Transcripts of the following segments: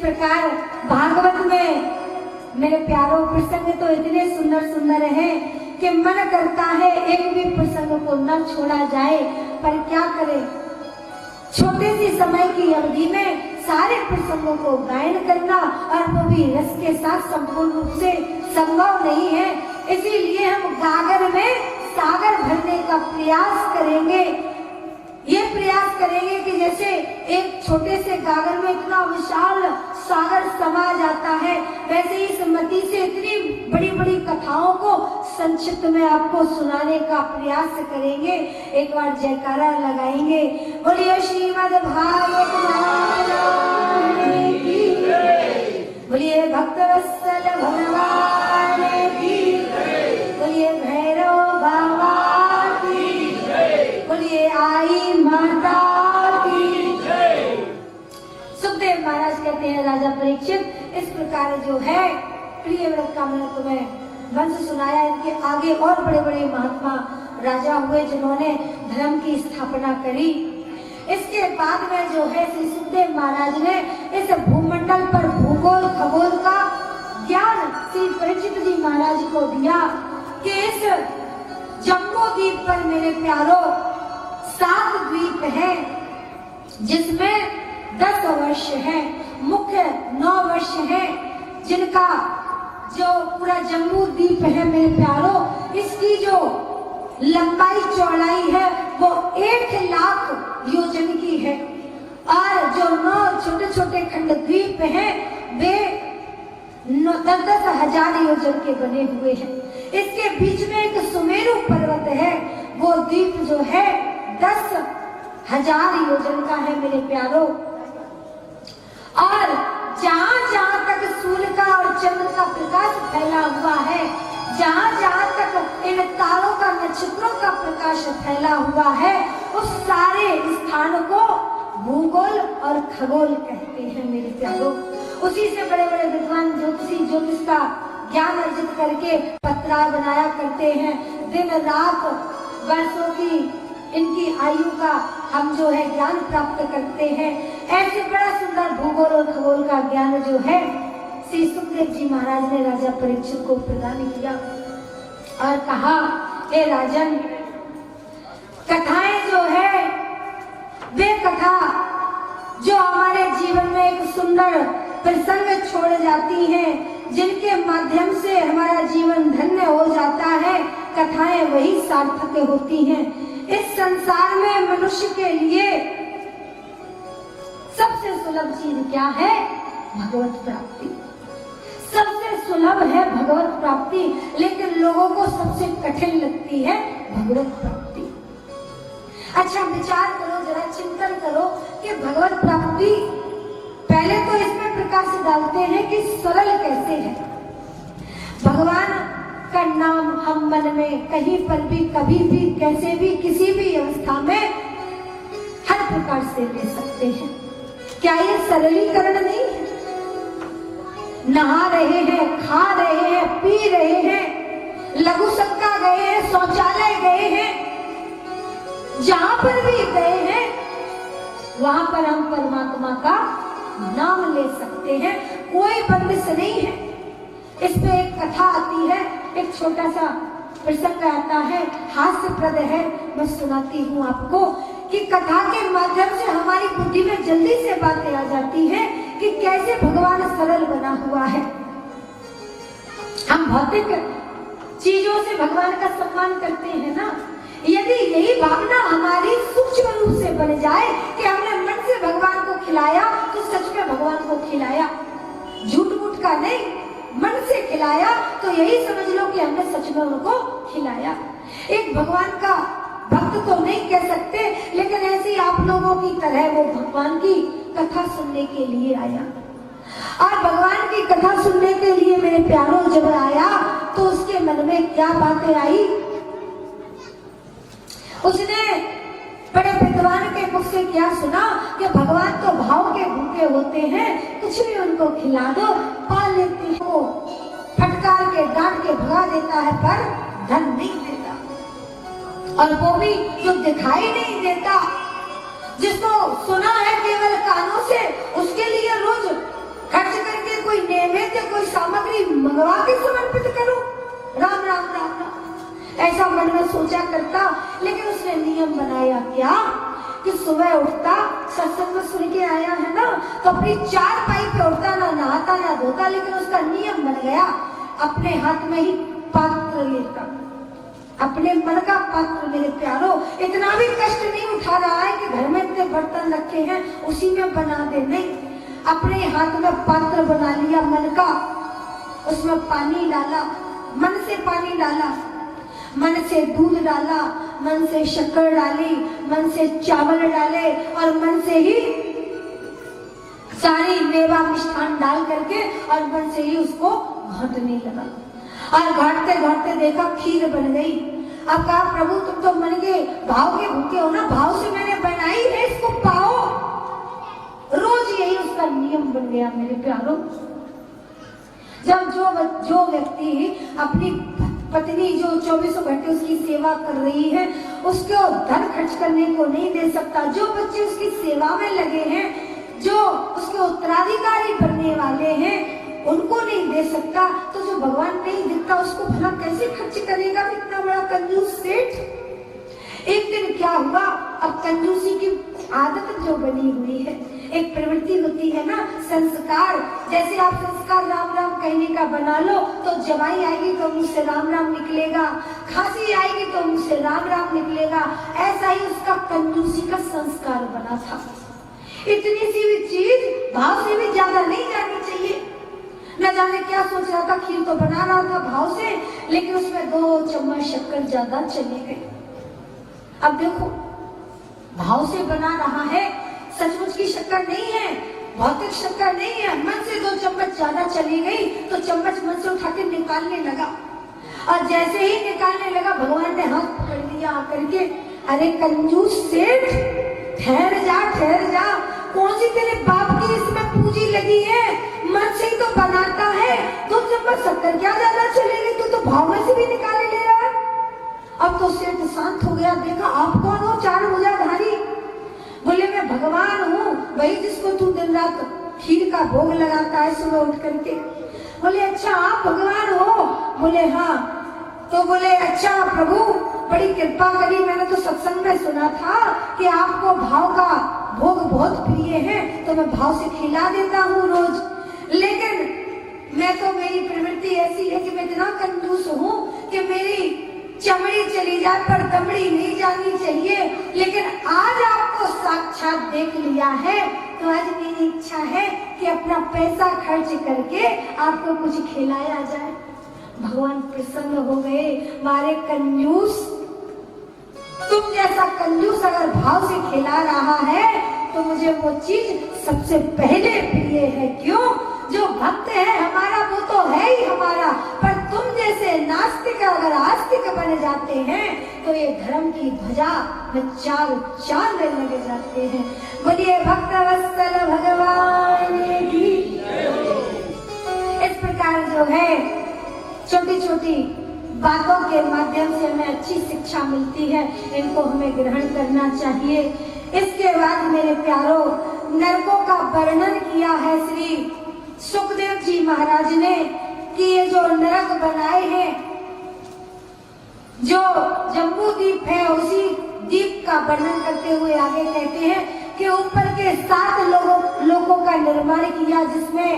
प्रकार भागवत में मेरे प्यारों प्रसंग तो इतने सुंदर सुंदर हैं कि मन करता है एक भी प्रसंग को न छोड़ा जाए, पर क्या करें, छोटे सी समय की अवधि में सारे प्रसंगों को गायन करना और वो भी रस के साथ संपूर्ण रूप से संभव नहीं है। इसीलिए हम गागर में सागर भरने का प्रयास करेंगे। ये प्रयास करेंगे कि जैसे एक छोटे से गागर में इतना विशाल सागर समा जाता है, वैसे ही सुमति से इतनी बड़ी बड़ी कथाओं को संक्षिप्त में आपको सुनाने का प्रयास करेंगे। एक बार जयकारा लगाएंगे, बोलिए श्रीमद् भागवत महाराज की, बोलिए भक्तवत्सल भगवान की, बोलिए भैरव बाबा की, बोलिए आई माता की। सुखदेव महाराज कहते हैं, राजा परीक्षित, इस प्रकार जो है प्रिय व्रत का मैंने तुम्हें वंश सुनाया। इनके आगे और बड़े बड़े महात्मा राजा हुए जिन्होंने धर्म की स्थापना करी। इसके बाद में जो है श्री सुखदेव महाराज ने इस भूमंडल पर भूगोल खगोल का ज्ञान श्री परीक्षित जी महाराज को दिया कि इस जम्बू द्वीप पर मेरे प्यारों 7 द्वीप हैं, जिसमें 10 वर्ष है, मुख्य 9 वर्ष है, जिनका जो पूरा जम्बू द्वीप है मेरे प्यारों, इसकी जो लंबाई चौड़ाई है वो 1 लाख योजन की है, और जो 9 छोटे छोटे खंड द्वीप हैं वे 10-10 हजार योजन के बने हुए हैं। इसके बीच में एक सुमेरु पर्वत है, वो द्वीप जो है 10,000 योजन का है मेरे प्यारों। और जहां जहां तक सूर्य का और चंद्र का प्रकाश फैला हुआ है, जहां जहां तक इन तारों का नक्षत्रों का प्रकाश फैला हुआ है, उस सारे स्थान को भूगोल और खगोल कहते हैं मेरे प्यारों। उसी से बड़े बड़े विद्वान ज्योतिष का ज्ञान अर्जित करके पत्रा बनाया करते हैं। दिन रात वर्षों की इनकी आयु का हम जो है ज्ञान प्राप्त करते हैं। ऐसे बड़ा सुंदर भूगोल और खगोल का ज्ञान जो है श्री सुखदेव जी महाराज ने राजा परीक्षित को प्रदान किया और कहा, हे राजन, कथाएं जो है वे कथा जो हमारे जीवन में एक सुंदर प्रसंग छोड़ जाती हैं, जिनके माध्यम से हमारा जीवन धन्य हो जाता है, कथाएं वही सार्थक होती हैं। इस संसार में मनुष्य के लिए सबसे सुलभ चीज क्या है? भगवत प्राप्ति। सबसे सुलभ है भगवत प्राप्ति, लेकिन लोगों को सबसे कठिन लगती है भगवत प्राप्ति। अच्छा विचार करो, जरा चिंतन करो कि भगवत प्राप्ति, पहले तो इसमें प्रकाश डालते हैं कि सरल कैसे है। भगवान का नाम हम मन में कहीं पर भी, कभी भी, कैसे भी, किसी भी अवस्था में हर प्रकार से ले सकते हैं। क्या ये सरलीकरण नहीं है? नहा रहे हैं, खा रहे हैं, पी रहे हैं, लघु शंका गए हैं, शौचालय गए हैं, जहां पर भी गए हैं वहां पर हम परमात्मा का नाम ले सकते हैं, कोई बंदिश नहीं है। इस पे एक कथा आती है, एक छोटा सा प्रसंग आता है, हास्यप्रद है, मैं सुनाती हूँ आपको कि कथा के माध्यम से हमारी बुद्धि में जल्दी से बातें आ जाती है कि कैसे भगवान सरल बना हुआ है। हम भौतिक चीजों से भगवान का सम्मान करते हैं ना, यदि यही भावना हमारी सूक्ष्म रूप से बन जाए कि हमने मन से भगवान को खिलाया तो सच में भगवान को खिलाया, झूठ मूठ का नहीं, मन से खिलाया, तो यही समझ लो कि हमने सच में उनको खिलाया। एक भगवान का भक्त तो नहीं कह सकते, लेकिन ऐसी आप लोगों की तरह वो भगवान की कथा सुनने के लिए आया। और भगवान की कथा सुनने के लिए मेरे प्यारों जब आया तो उसके मन में क्या बातें आई? उसने बड़े विद्वान के मुख से क्या सुना कि भगवान तो भाव के भूखे होते हैं, कुछ भी उनको खिला दो, पाल लेते हो, फटकार के डांट के भगा देता है, पर धन नहीं देता, और वो भी जो दिखाई नहीं देता, जिसको सुना है केवल कानों से, उसके लिए रोज खर्च करके कोई नैवेद्य, कोई सामग्री मंगवा के समर्पित करो। राम राम राम राम ऐसा मन में सोचा करता। लेकिन उसने नियम बनाया क्या कि सुबह उठता, सत्संग में सुन के आया है ना, तो अपनी चारपाई पे उठता, ना नहाता ना धोता, लेकिन उसका नियम बन गया अपने हाथ में ही पात्र लेकर, अपने मन का पात्र। मेरे प्यारो, इतना भी कष्ट नहीं उठा रहा है कि घर में इतने बर्तन रखे हैं उसी में बना दे, नहीं, अपने हाथ में पात्र बना लिया मन का, उसमें पानी डाला, मन से पानी डाला, मन से दूध डाला, मन से शक्कर डाली, मन से चावल डाले और मन से ही सारी मेवा मिष्ठान डाल करके और मन से ही उसको घोटने लगा। और घोटते घोटते देखा खीर बन गई। अब कहा प्रभु तुम तो मन के भाव के भूखे हो ना, भाव से मैंने बनाई है, इसको पाओ। रोज यही उसका नियम बन गया मेरे प्यारों। जब जो व्यक्ति अपनी पत्नी जो 24 घंटे उसकी सेवा कर रही है, उसको धन खर्च करने को नहीं दे सकता, जो बच्चे उसकी सेवा में लगे हैं, जो उसके उत्तराधिकारी बनने वाले हैं, उनको नहीं दे सकता, तो जो भगवान नहीं देता उसको भला कैसे खर्च करेगा इतना बड़ा कंजूस सेठ। एक दिन क्या हुआ, अब कंजूसी की आदत जो बनी हुई है, एक प्रवृत्ति होती है ना, संस्कार। जैसे आप संस्कार राम राम कहने का बना लो तो जवाई आएगी तो मुंह से राम राम निकलेगा, खांसी आएगी तो मुंह से राम राम निकलेगा। ऐसा ही उसका कंजूसी का संस्कार बना था। इतनी सी भी चीज भाव से भी ज्यादा नहीं जानी चाहिए। न जाने क्या सोच रहा था, खीर तो बना रहा था भाव से, लेकिन उसमें 2 चम्मच शक्कर ज्यादा चली गई। अब देखो, भाव से बना रहा है, सचमुच की शक्कर नहीं है, भौतिक शक्कर नहीं है, मन से 2 चम्मच ज्यादा चली गई तो चम्मच मन से उठा के निकालने लगा। और जैसे ही निकालने लगा भगवान ने हाथ पकड़ लिया आकर के, अरे कंजूस सेठ, ठहर जा, कौन सी तेरे बाप की इसमें पूंजी लगी है, मन से ही तो बनाता है, 2 चम्मच शक्कर क्या ज्यादा चलेगी, तू तो भाव में से भी निकाले ले रहा है। अब तो सेठ शांत हो गया, देखा आप कौन हो, 4 भुजाधारी। बोले मैं भगवान हूँ, वही जिसको तू दिन रात खीर का भोग लगाता है सुबह उठ करके। बोले अच्छा आप भगवान हो? बोले हाँ। तो बोले अच्छा प्रभु बड़ी कृपा करी, मैंने तो सत्संग में सुना था कि आपको भाव का भोग बहुत प्रिय है, तो मैं भाव से खिला देता हूँ रोज, लेकिन मैं तो, मेरी प्रवृत्ति ऐसी है कि मैं इतना कंजूस हूँ कि मेरी चमड़ी चली जाए पर दमड़ी नहीं जानी चाहिए। लेकिन आज आपको साक्षात देख लिया है तो आज मेरी इच्छा है कि अपना पैसा खर्च करके आपको कुछ खिलाया जाए। भगवान प्रसन्न हो गए, मारे कंजूस, तुम जैसा कंजूस अगर भाव से खिला रहा है तो मुझे वो चीज सबसे पहले प्रिय है। क्यों? जो भक्त है हमारा वो तो है ही हमारा, पर तुम जैसे नास्तिक अगर आस्तिक बन जाते हैं तो ये धर्म की ध्वजा में 4 चांद लगे जाते हैं। बोलिए भक्त वत्सल भगवान की। इस प्रकार जो है छोटी छोटी बातों के माध्यम से हमें अच्छी शिक्षा मिलती है, इनको हमें ग्रहण करना चाहिए। इसके बाद मेरे प्यारों, नरकों का वर्णन किया है श्री सुखदेव जी महाराज ने कि ये जो नरक बनाए हैं, जो जम्बू द्वीप है उसी द्वीप का वर्णन करते हुए आगे कहते हैं कि ऊपर के 7 लोकों का निर्माण किया, जिसमें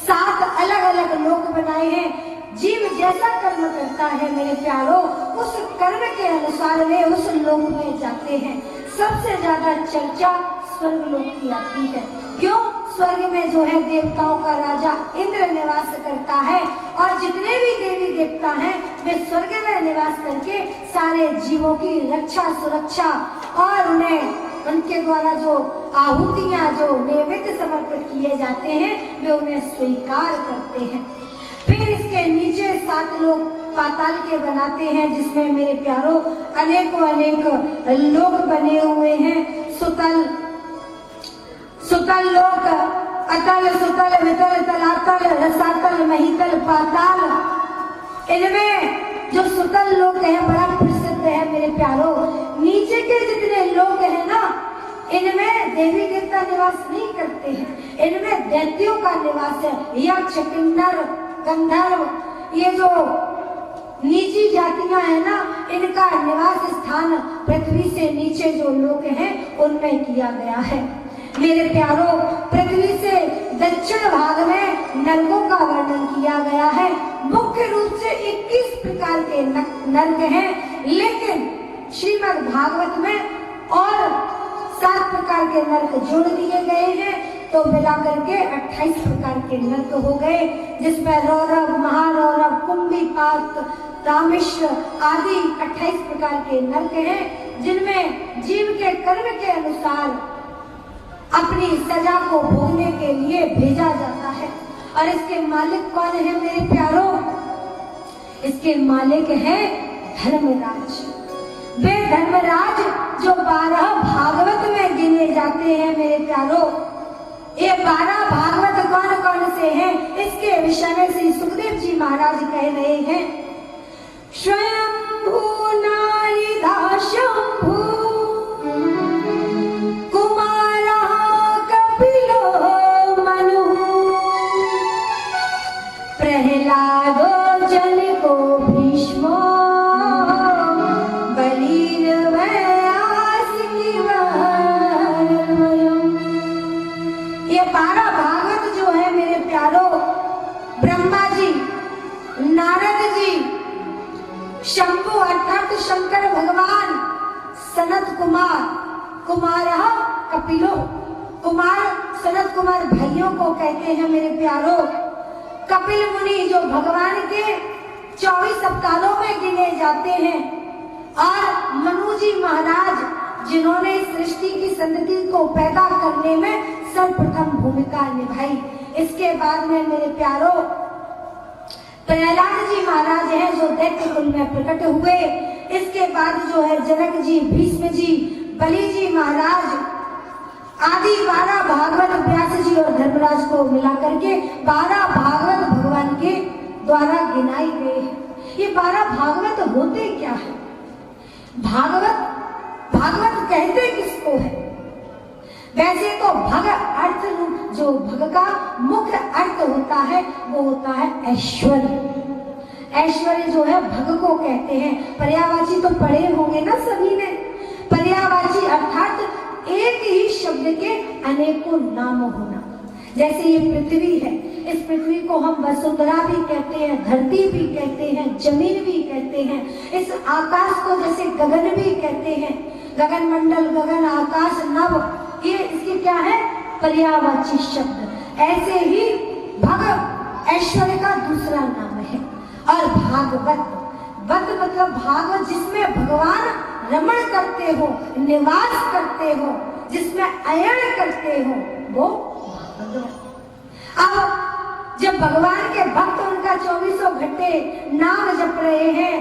7 अलग अलग लोक बनाए हैं। जीव जैसा कर्म करता है मेरे प्यारों, उस कर्म के अनुसार वे उस लोक में जाते हैं। सबसे ज्यादा चर्चा स्वर्ग लोक की आती है। क्यों? स्वर्ग में जो है देवताओं का राजा इंद्र निवास करता है, और जितने भी देवी देवता हैं वे स्वर्ग में निवास करके सारे जीवों की रक्षा सुरक्षा और उन्हें उनके द्वारा जो आहुतियां जो नैवेद्य समर्पित किए जाते हैं वे उन्हें स्वीकार करते हैं। फिर इसके नीचे 7 लोग पाताल के बनाते हैं, जिसमें मेरे प्यारों अनेकों अनेक लोग बने हुए हैं। सुतल लोक, अतल सुतल वितल तलातल रसातल महितल पाताल। इनमें जो सुतल लोक है बड़ा प्रसिद्ध है मेरे प्यारों। नीचे के जितने लोग हैं ना, इनमें देवी देवता निवास नहीं करते हैं, इनमें दैत्यों का निवास है। यक्ष, किन्नर, गंधर्व, ये जो नीची जातियां हैं ना, इनका निवास स्थान पृथ्वी से नीचे जो लोग हैं उनमें किया गया है। मेरे प्यारों, पृथ्वी से दक्षिण भाग में नरकों का वर्णन किया गया है। मुख्य रूप से 21 प्रकार के नरक हैं, लेकिन श्रीमद् भागवत में और 7 प्रकार के नरक जोड़ दिए गए हैं, तो मिलाकर के 28 प्रकार के नरक हो गए, जिसमें रौरव, महारौरव, कुंभीपात, रामेश्वर आदि 28 प्रकार के नरक हैं, जिनमें जीव के कर्म के अनुसार अपनी सजा को भोगने के लिए भेजा जाता है। और इसके मालिक कौन है मेरे प्यारों? इसके मालिक है धर्मराज। वे धर्मराज जो 12 भागवत में गिने जाते हैं मेरे प्यारों। ये 12 भागवत कौन कौन से हैं, इसके विषय में श्री सुखदेव जी महाराज कह रहे हैं। स्वयंभू नारिदा शंभू कुमारा कपिलो मनु प्रहलादो जनको भीष्मो ये 12 भागवत जो है मेरे प्यारों, ब्रह्मा जी, नारद जी, शंभु अर्थात शंकर भगवान, सनत कुमार, कुमार कपिलो, कुमार सनत कुमार भाइयों को कहते हैं मेरे प्यारों। कपिल मुनि जो भगवान के 24 अवतारों में गिने जाते हैं, और मनु जी महाराज जिन्होंने सृष्टि की संतति को पैदा करने में सर्वप्रथम भूमिका निभाई। इसके बाद में मेरे प्यारों प्रहलाद जी महाराज हैं जो दैत्य कुल में प्रकट हुए। इसके बाद जो है जनक जी, भीष्म जी, बलि जी महाराज आदि 12 भागवत व्यास जी और धर्मराज को मिलाकर के 12 भागवत भगवान के द्वारा गिनाई गए हैं। ये 12 भागवत होते क्या है? भागवत कहते किसको है? वैसे तो भग अर्थ जो भग का मुख्य अर्थ होता है वो होता है ऐश्वर्य। ऐश्वर्य जो है भग को कहते हैं। पर्यायवाची तो पढ़े होंगे ना सभी ने। पर्यायवाची अर्थात एक ही शब्द के अनेकों नाम होना। जैसे ये पृथ्वी है, इस पृथ्वी को हम वसुंधरा भी कहते हैं, धरती भी कहते हैं, जमीन भी कहते हैं। इस आकाश को जैसे गगन भी कहते हैं, गगन मंडल, गगन, आकाश, नभ, ये इसके क्या है? पर्यायवाची शब्द। ऐसे ही भग ऐश्वर्य का दूसरा नाम है। और भागवत, वत मतलब भागवत जिसमें भगवान रमण करते हो, निवास करते हो, जिसमें अयन करते हो, वो भागवत। अब जब भगवान के भक्त उनका 24 घंटे नाम जप रहे हैं,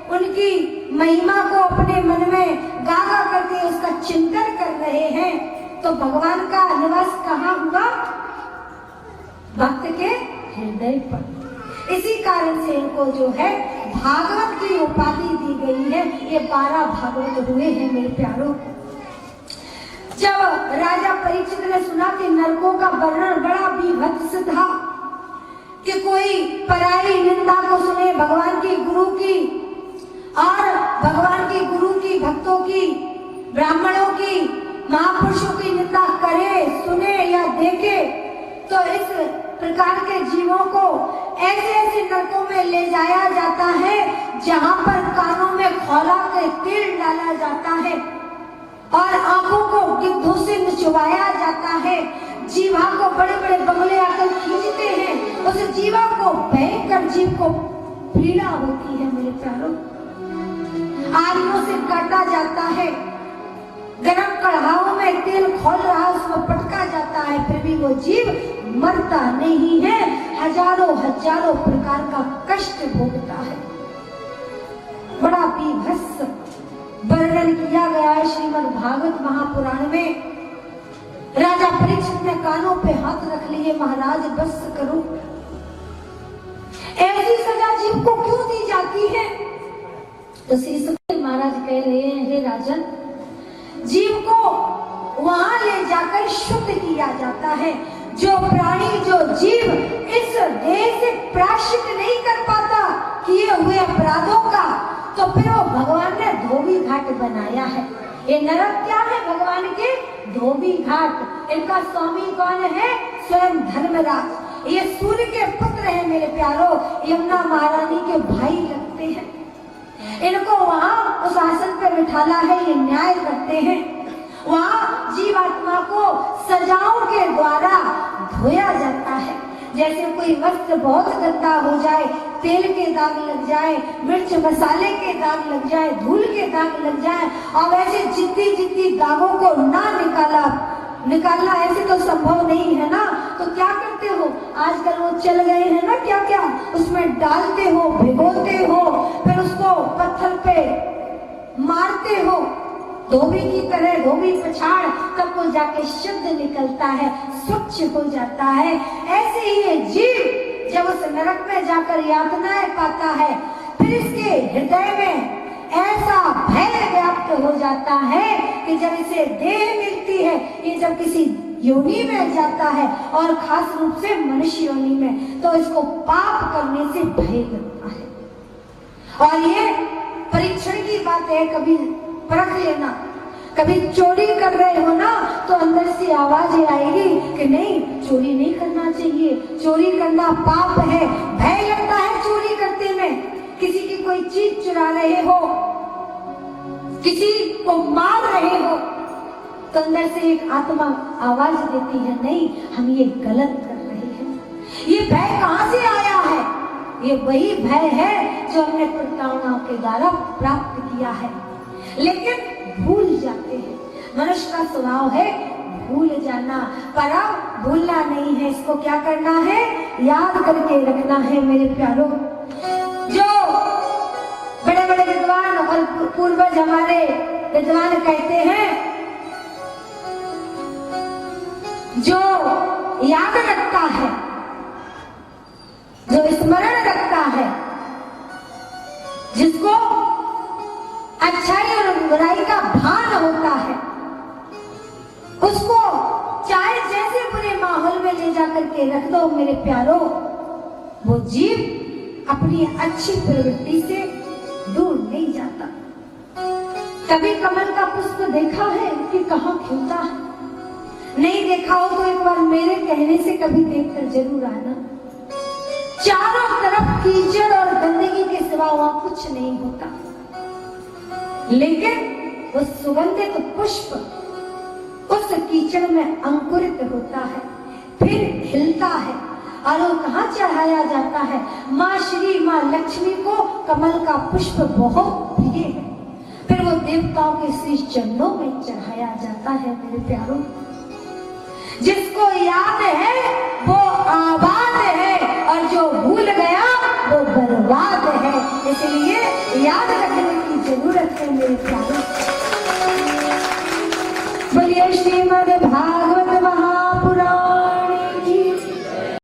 उनकी महिमा को अपने मन में गा गा करके उसका चिंतन कर रहे हैं, तो भगवान का निवास कहाँ हुआ? भक्त के हृदय पर। इसी कारण से इनको जो है भागवत की उपाधि दी गई है। ये 12 भागवत हुए हैं मेरे प्यारों। जब राजा परीक्षित ने सुना कि नरकों का वर्णन बड़ा बीभत्स था, कि कोई पराई निंदा को सुने भगवान की, गुरु की, और भगवान की, गुरु की, भक्तों की, ब्राह्मणों की, महापुरुषों की निंदा करे, सुने या देखे, तो इस प्रकार के जीवों को ऐसे ऐसे नरकों में ले जाया जाता है जहां पर कानों में खौला के तेल डाला जाता है और आंखों को गिद्धों से निचवाया जाता है। जीवा को बड़े बड़े बंगले आकर खींचते हैं, उस जीवा को भयंकर जीव को पीड़ा होती है मेरे प्यारों। आरियों से काटा जाता है, गरम कढ़ाओं में तेल खोल रहा उसमें पटका जाता है, फिर भी वो जीव मरता नहीं है, हजारों हजारों प्रकार का कष्ट भोगता है। बड़ा बीभत्स वर्णन किया गया है श्रीमद् भागवत महापुराण में। राजा परीक्षित ने कानों पे हाथ रख लिए, महाराज बस करो, ऐसी सजा जीव को क्यों दी जाती है? तो श्री सुखदेव महाराज कह रहे हैं, हे राजन, जीव को वह जाकर शुद्ध किया जाता है। जो प्राणी, जो जीव इस देह से प्रायश्चित नहीं कर पाता किए हुए अपराधों का, तो फिर वो भगवान ने धोबी घाट बनाया है। ये नरक क्या है भगवान के? धोबी घाट। इनका स्वामी कौन है? स्वयं धर्मराज। ये सूर्य के पुत्र हैं मेरे प्यारो, यमुना महारानी के भाई लगते हैं। इनको वहाँ उस आसन पर बिठाला है, ये न्याय करते हैं। वहाँ जीवात्मा को सजाओं के द्वारा धोया जाता है। जैसे कोई वस्त्र बहुत गंदा हो जाए, तेल के दाग लग जाए, मिर्च मसाले के दाग लग जाए, धूल के दाग लग जाए, और वैसे जितनी दागों को ना निकालना ऐसे तो संभव नहीं है ना। तो क्या करते हो? आजकल वो चल गए हैं ना, क्या क्या उसमें डालते हो, भिगोते हो, फिर उसको पत्थर पे मारते हो, धोबी की तरह धोबी पछाड़, तब वो जाके शुद्ध निकलता है, स्वच्छ हो जाता है। ऐसे ही ये जीव जब उस नरक में जाकर यातनाएं पाता है, फिर इसके हृदय में ऐसा भय व्याप्त हो जाता है कि जब इसे देह मिलती है, ये जब किसी योनि में जाता है, और खास रूप से मनुष्य योनि में, तो इसको पाप करने से भय लगता है। और ये परीक्षण की बात है, कभी परख लेना। कभी चोरी कर रहे हो ना, तो अंदर से आवाज आएगी कि नहीं, चोरी नहीं करना चाहिए, चोरी करना पाप है। भय लगता है चोरी करते में। किसी की कोई चीज चुरा रहे हो, किसी को मार रहे हो, तो अंदर से एक आत्मा आवाज देती है, नहीं, हम ये गलत कर रहे हैं। ये भय कहाँ से आया है? ये वही भय है जो हमने प्रताड़नाओं के द्वारा प्राप्त किया है। लेकिन भूल जाते हैं। मनुष्य का स्वभाव है भूल जाना, पर अब भूलना नहीं है। इसको क्या करना है? याद करके रखना है मेरे प्यारों। जो बड़े बड़े विद्वान और पूर्वज हमारे विद्वान कहते हैं, जो याद रखता है, जो स्मरण रखता है, जिसको अच्छाई और बुराई का भान होता है, उसको चाहे जैसे बुरे माहौल में ले जाकर के रख दो मेरे प्यारों, वो जीव अपनी अच्छी प्रवृत्ति से दूर नहीं जाता। कभी कमल का पुष्प देखा है कि कहाँ खिलता है? नहीं देखा हो तो एक बार मेरे कहने से कभी देखकर जरूर आना। चारों तरफ कीचड़ और गंदगी के सिवा वहां कुछ नहीं होता, लेकिन वो सुगंधित पुष्प उस कीचड़ में अंकुरित होता है, फिर खिलता है, और वो कहाँ चढ़ाया जाता है? माँ श्री माँ लक्ष्मी को कमल का पुष्प बहुत प्रिय है, फिर वो देवताओं के श्री चरणों में चढ़ाया जाता है मेरे प्यारों। जिसको याद है वो आबाद है, और जो भूल गया वो बर्बाद है। इसलिए याद रखने की जरूरत है मेरे प्यारों।